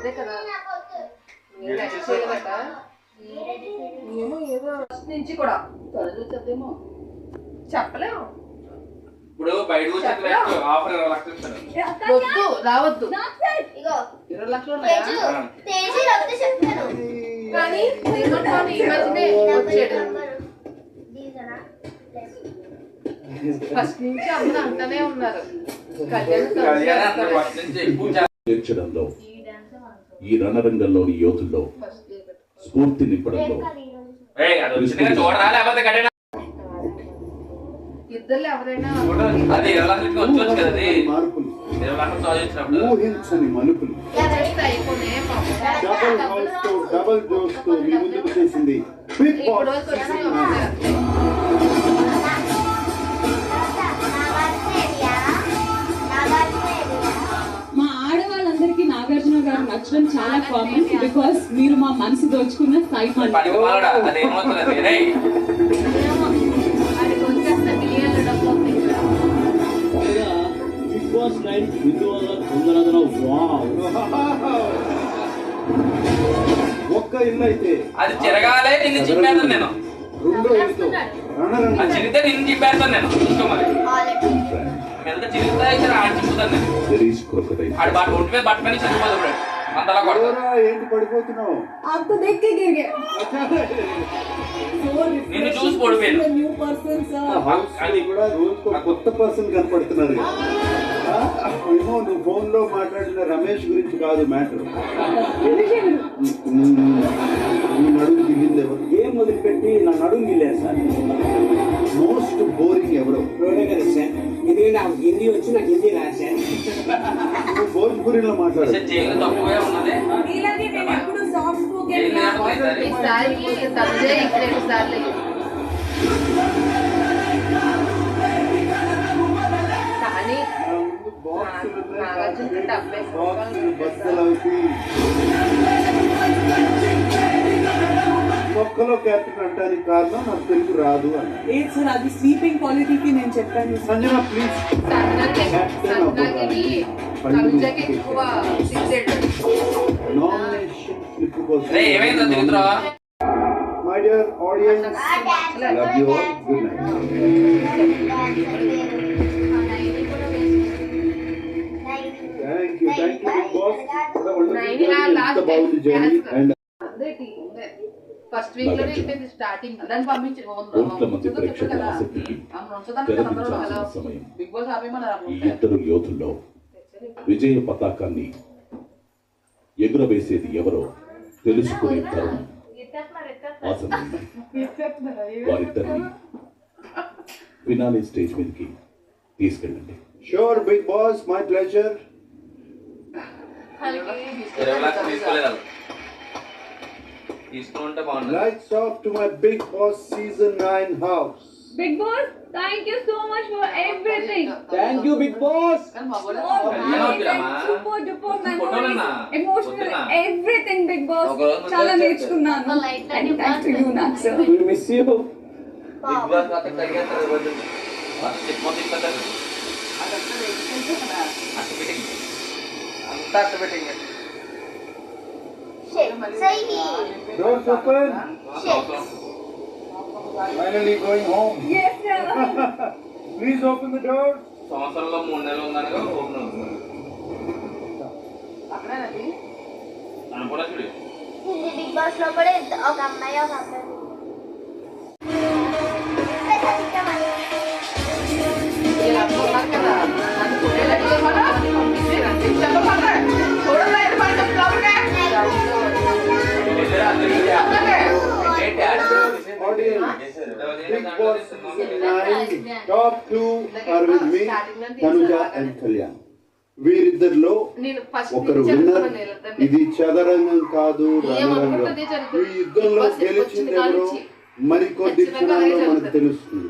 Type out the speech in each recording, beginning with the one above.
అదే కదా ఏమో ఏదో నుంచి కూడా చదివేమో చెప్పలేము. ఇప్పుడు బయట ఆఫర్ 20 లక్షలు వద్దు రావద్దు 20 లక్షలు కానీ ఫస్ట్ నుంచి అందరూ అంటనే ఉన్నారు తీర్చడంలో, ఈ రణరంగంలోని యోధుల్లో స్ఫూర్తి నింపడంలో ఇద్దరు ఎవరైనా ఊహించని మలుపులు డబల్ డోస్ తో మీ ముందుకు చేసింది బిగ్ బాస్ సీజన్ 9. మా ఆడవాళ్ళందరికీ నాగార్జున గారు నచ్చడం చాలా కామన్, బికాస్ మీరు మా మనసు దోచుకున్న టైప్ బిగ్ బాస్ 9 ఇందువల్ల కొందరందరూ ఒక్క ఇల్లు అయితే అది చెరగాలే నిన్ను చింపేస్తాను నేను. రెండో ఇల్లు అది చిరిగితే నిన్ను చింపేస్తాను నేను. మరి ఎంత చిరుగుతా అయితే ఆడి చింపుతాను నేను. ఆడి బట్ట ఒంటి మీద బట్ట పని చనిపోతాడు అంతలా కొడతా. ఏంటి పడిపోతున్నావు? నిన్ను చూసి పడిపోయాను. కూడా రోజుకు కొత్త పర్సన్ కనపడుతున్నారు. ఏమో నువ్వు ఫోన్ లో మాట్లాడిన రమేష్ గురించి కాదు మ్యాటర్. నడుము గిల్లింది ఎవరు? ఏం మొదలుపెట్టి నా నడుము గిల్లారు సార్. మోస్ట్ బోరింగ్ ఎవరు? కదా సార్, ఇది నాకు హిందీ వచ్చి నాకు హిందీ రాశాను. నువ్వు భోజ్పురిలో మాట్లాడు. జైలు తక్కువే ఉన్నది. ఒక్కలో క్యాప్టెన్ అంటానికి కారణం నాకు తెలుగు రాదు అని. లేదు సార్, అది స్లీపింగ్ క్వాలిటీకి నేను చెప్పాను. సంజన ప్లీజ్. నామినేషన్ స్లిప్ కోసం my dear audience, love you all, good night. Thank you Big Boss. First week లోనే అయిపోయింది స్టార్టింగ్. దాన్ని పంపించి బిగ్ బాస్ ఇద్దరు యోధుల్లో విజయ పతాకాన్ని ఎగురవేసేది ఎవరో తెలుసుకునే తరుణం ఆసన్నమైంది. వారిద్దరిని ఫినాలే స్టేజ్ మీదకి తీసుకెళ్ళండి. Sure, Big Boss, my pleasure. Lights off to my Big Boss season 9 house. Big Boss, thank you so much for everything. Thank you Big Boss. Super duper memories, emotional, everything Big Boss. చాలా నేర్చుకున్నాను. And thanks to you Naksha. We miss you. Big Boss आता तगेंतर बदल मोदी पता Doors open. Finally going home. Yes sir. Please open the doors. సంవత్సరంలో 3 నెలలు ఉందనగా open అవుతుంది. అక్కడేనది అనుకోడా చూడు. ఇది బిగ్ బాస్ లో కూడా ఒక అమ్మాయి ఒక అబ్బాయి. Big Boss season 9 top 2 are with me, Tanuja and Kalyan. వీరిద్దరిలో ఒకరు విన్నర్. ఇది చదరంగం కాదు, రణరంగం. ఈ యుద్ధంలో గెలిచింది ఎవరో మరికొద్ది క్షణాల్లో మనకు తెలుస్తుంది.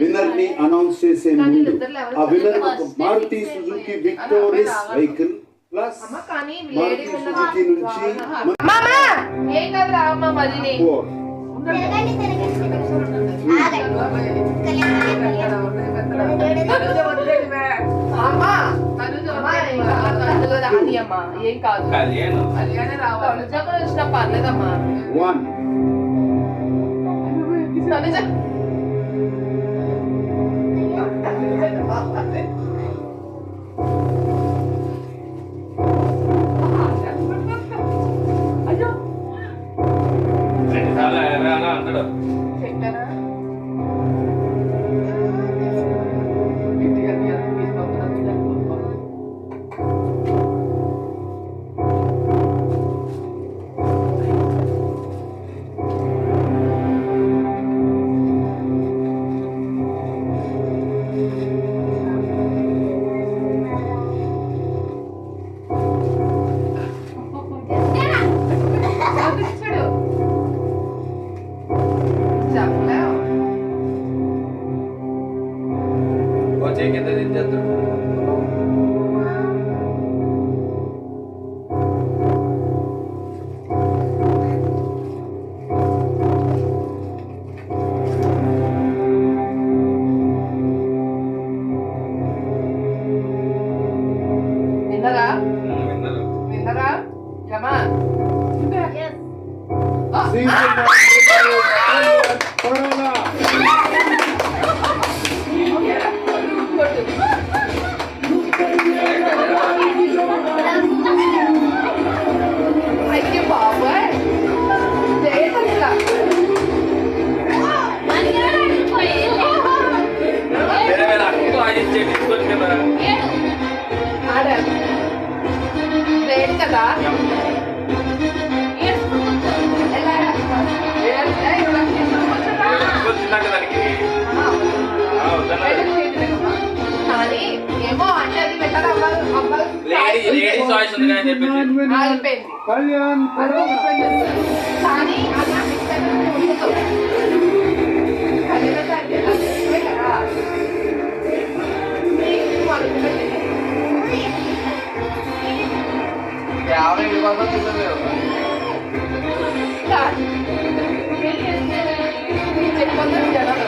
విన్నర్ ని అనౌన్స్ చేసే ముందు ఆ విన్నర్ ఒక Maruti Suzuki Victoris vehicle plus Maruti Suzuki నుంచి అందులో రాని అమ్మా, ఏం కాదు. కళ్యాణం కళ్యాణే రావాలి. తనుజ కూడా వచ్చినా పర్లేదమ్మా. 1. తనుజ రెండుసార్లు ఎలా అంటాడు. చెప్పారా? చెప్పలేవు. వచ్చే కింద దించేస్తారు. విన్నరా? విన్నారు. విన్నరా? జమా. Season 9 Corona. అయ్యో బాబాయ్, చేయట్లా. వేరే వేరే అక్కకు ఆడించే తీసుకొని కదా. ఆడాలి. లేదు కదా. ఎలా? వచ్చిందాక దానికి కానీ ఏమో అంటే అది బెటర్ అవ్వాలి. లేడీ చాయిస్ ఉంది అని చెప్పేసి ఆగిపోయింది. Kalyan Corona. కానీ అలా మిక్సర్ ఉండదు. కళ్యాణ కదా. చెప్పొద్దు జనాలు.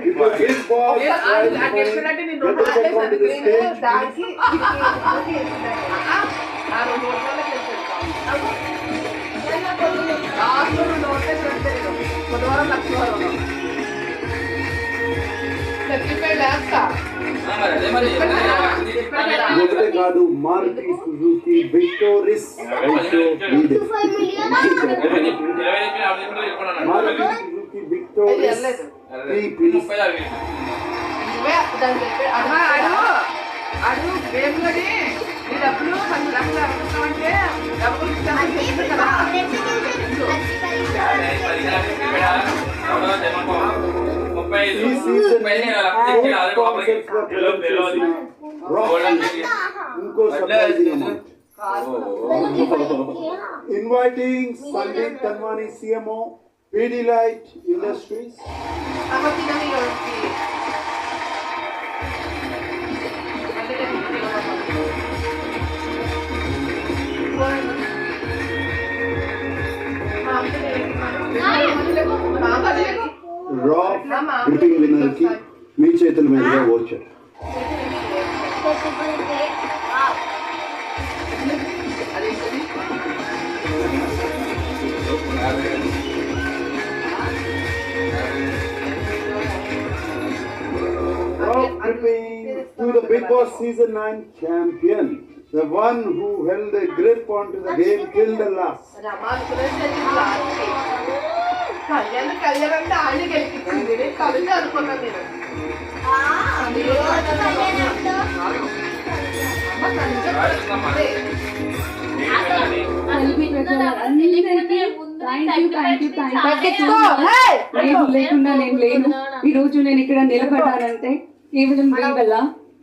Because Big Boss అంటే is నేను going to take on to the stage. దానికి ఆ 2 రోజుల్లో చేసేస్తాం. లాస్ట్ 2 రోజులే చేస్తారు. బుధవారం లక్షవారం 35 lakhs. అదే మరి ఒకటే కాదు, Maruti Suzuki Victoris also needed. 5 million. Maruti Suzuki Victoris 3 piece. అడు వేములని నీ డబ్బులు 10 లక్షలు అడుగుతామంటే డబ్బులు ఇస్తామని చెప్పింది కదా. ఇంకో surprising amount. Inviting Sandeep Tanwani CMO, Pidilite Industries. Raw gripping winner ki మీ చేతుల మీదుగా voucher. Raw gripping to the Big Boss Season 9 champion. The one who held the grip onto the game till the last. Kalyan అంటే ఆడి గెలిపించింది. కవిత అనుకున్నాను నేను. లేకుండా నేను లేను. ఈ రోజు నేను ఇక్కడ నిలబడ్డానంటే కేవలం మీ వల్ల.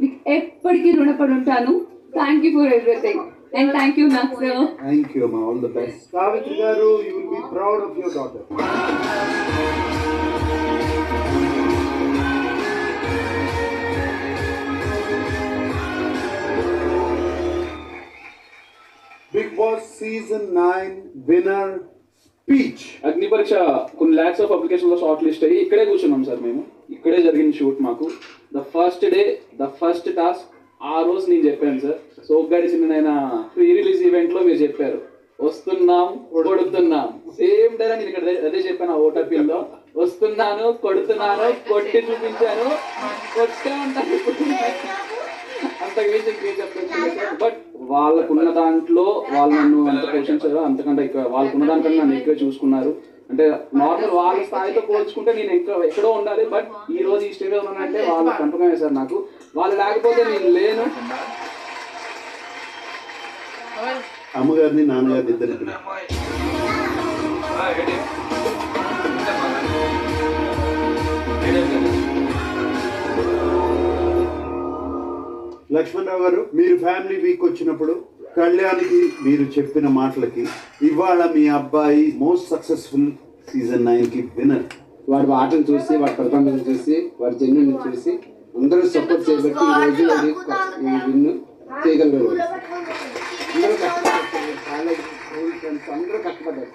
మీకు ఎప్పటికీ రుణపడి ఉంటాను. Thank you for everything and thank you నాకు sir. Thank you, ma. All the best. Savitri garu, you will be proud of your daughter. Big Boss Season 9 winner speech. అగ్ని పరీక్ష కొన్ని ల్యాక్స్ ఆఫ్ అప్లికేషన్ లో షార్ట్ లిస్ట్ అయ్యి ఇక్కడే కూర్చున్నాం sir. మేము ఇక్కడే జరిగిన షూట్ మాకు the first day the first task ఆ రోజు నేను చెప్పాను సార్. సోగ్గాడి చిన్న ప్రీ రిలీజ్ ఈవెంట్లో మీరు చెప్పారు వస్తున్నాం కొడుతున్నాం, సేమ్ డే నేను ఇక్కడ అదే చెప్పాను ఆ ఓటర్పీల్లో, వస్తున్నాను కొడుతున్నాను, కొట్టి చూపించాను, కొట్టే ఉంటాను. అంతకు మించి ఇంకేం చెప్తాను. బట్ వాళ్ళకున్న దాంట్లో వాళ్ళు నన్ను ఎంత పోషించారో అంతకంటే ఎక్కువ, వాళ్ళకున్న దానికంటే నన్ను ఎక్కువ చూసుకున్నారు. అంటే నార్మల్ వాళ్ళ స్థాయితో పోల్చుకుంటే నేను ఎక్కడో ఉండాలి, బట్ ఈ రోజు ఈ స్టేజ్లో ఉన్నానంటే వాళ్ళు కంపకం వేశారు నాకు. వాళ్ళు లేకపోతే నేను లేను. అమ్మగారిని నాన్నగారిని ఇద్దరు లక్ష్మణరావు గారు, మీరు ఫ్యామిలీ వీక్ వచ్చినప్పుడు కళ్యాణ్కి మీరు చెప్పిన మాటలకి ఇవాళ మీ అబ్బాయి మోస్ట్ సక్సెస్ఫుల్ సీజన్ 9కి విన్నర్. వాడి ఆటను చూసి, వాడి పర్ఫార్మెన్స్ చూసి, వాడి జన్యుని చూసి అందరూ సపోర్ట్ చేయబట్టి ఈ రోజు ఈ విన్ చేయగలిగారు. అందరూ కష్టపడ్డారు, కాలేజ్ స్కూల్ ఫ్రెండ్స్ అందరూ కష్టపడ్డారు.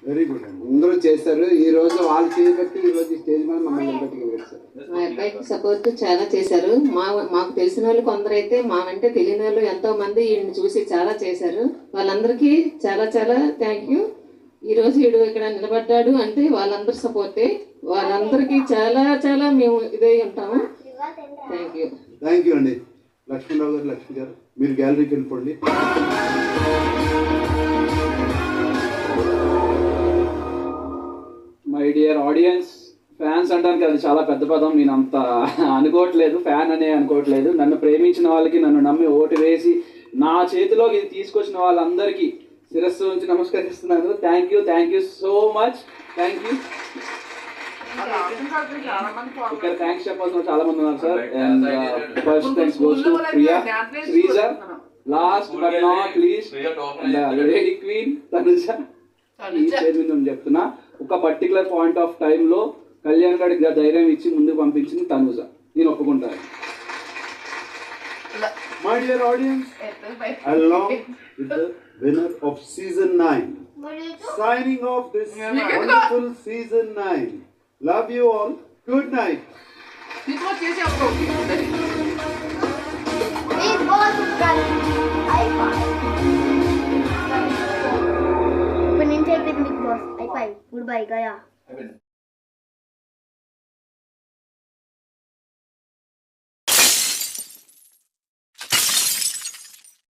వెరీ గుడ్ అండి, అందరూ చేశారు. ఈ రోజు వాళ్ళు చేయబట్టి ఈ రోజు ఈ స్టేజ్ మీద మమ్మల్ని నిలబెట్టుకోగలిగారు సార్. మా అబ్బాయికి సపోర్ట్ చాలా చేశారు. మాకు తెలిసిన వాళ్ళు కొందరైతే, మా వెంటే తెలియని వాళ్ళు ఎంతో మంది ఈయన్ని చూసి చాలా చేశారు. వాళ్ళందరికీ చాలా చాలా థ్యాంక్ యూ. ఈ రోజు వీడు ఇక్కడ నిలబడ్డాడు అంటే వాళ్ళందరూ సపోర్టే. వాళ్ళందరికీ చాలా చాలా మేము ఇదే ఉంటాము. థ్యాంక్ యూ అండి. లక్ష్మణరావు గారు, లక్ష్మి గారు, మీరు గ్యాలరీకి వెళ్ళిపోండి. మై డియర్ ఆడియన్స్, ఫ్యాన్స్ అంటానికి అది చాలా పెద్ద పదం. నేను అంత అనుకోవట్లేదు, ఫ్యాన్ అనే అనుకోవట్లేదు. నన్ను ప్రేమించిన వాళ్ళకి, నన్ను నమ్మి ఓటు వేసి నా చేతిలోకి ఇది తీసుకొచ్చిన వాళ్ళందరికీ శిరస్సు నుంచి నమస్కరిస్తున్నాను. Thank you so much. Thank you. ఇక్కడ థ్యాంక్స్ చెప్పాల్సిన చాలా మంది ఉన్నారు sir. And first thanks goes to Priya, Sreeja, last but not least lady queen Tanuja. ఈ స్టేజ్ మీద చెప్తున్నా, ఒక పర్టికులర్ పాయింట్ ఆఫ్ టైంలో కళ్యాణ్ గారికి ధైర్యం ఇచ్చి ముందుకు పంపించింది తనుజ. నేను ఒప్పుకుంటాను. My dear audience, along with the winner of season 9, signing off this wonderful season 9. Love you all. Good night. Big Boss high five. Open intake with Big Boss. High five. Goodbye, Gaya.